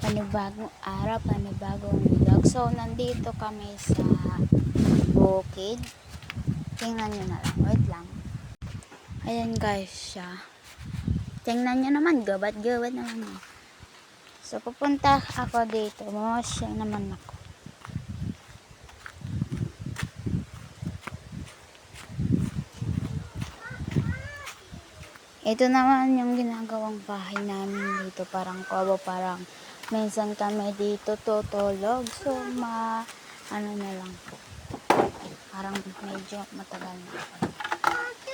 panibagong araw, panibagong vlog. So, nandito kami sa bukid. Tingnan nyo na lang. Wait lang. Ayan guys siya. Tingnan nyo naman. Gabad-gabad naman. So, pupunta ako dito. Mamasyal naman ako. Ito naman yung ginagawang bahay namin dito. Parang kubo, parang minsan kami dito tutulog. So, ano na lang po. Parang medyo matagal na.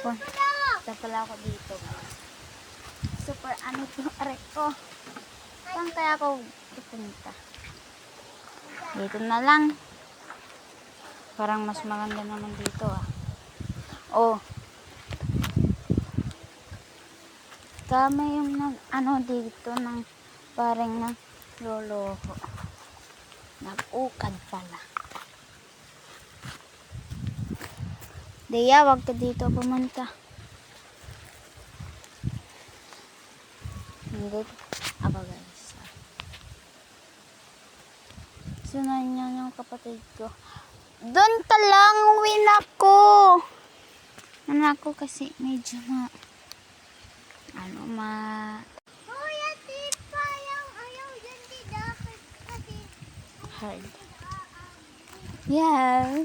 Punta pala ako dito. Super ano to, aray ko. Saan kaya ako pupunta? Dito na lang. Parang mas maganda naman dito ah. Oh. Kami yung ano dito ng parang nagloloho. Nag-ukad pala. Deya, wag ka dito pumunta. Hindi ako guys. Sunan niya yung kapatid ko. Doon ka lang, win ako. Anak ko kasi medyo Kuya, tipa yung ayaw dyan di dapat kasi hard. Yeah.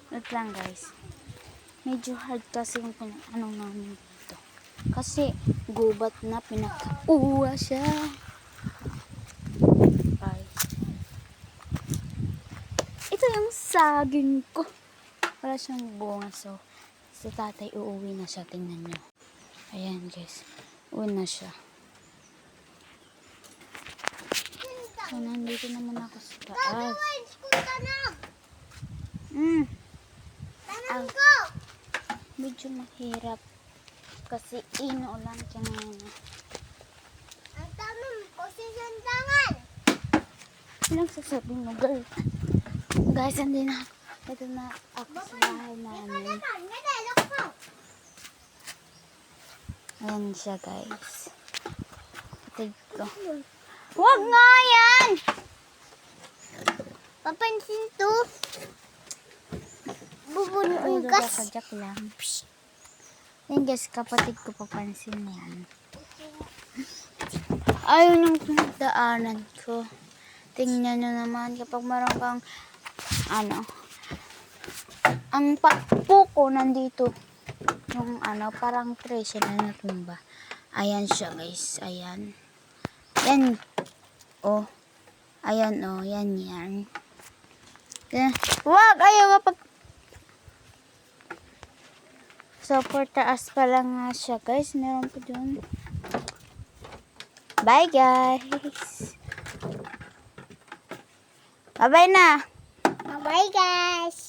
Wait lang guys. Medyo hard kasi yung ano namin dito. Kasi gubat na pinakauwa siya. Ito yung saging ko. Wala siyang bunga. So, si tatay uuwi na siya. Tingnan nyo. Ayan guys. Uwi na siya. So, nandito naman ako sa taas. Medyo mahirap. Kasi inuulan siya ngayon. Ang tanong, posisyon tangan. Ilang sasabi mo, girl? Guys, hindi na. Ito na ako sa bahay namin. Ayan siya, guys. Patid ko. Huwag nga yan! Papansin to. Bubunugas. Kakajak lang. Ayan guys, kapatid ko papansin yan. Ayun yung pinagdaanan ko. Tingnan nyo naman kapag meron kang ang pakpo ko nandito yung parang tray siya na natumba. Ayan siya guys, ayan. Yan. Oh. Ayan oh, yan. Wag, ayaw kapag so, for taas pa lang nga siya guys. Meron po dun. Bye guys. Bye-bye na. Bye guys.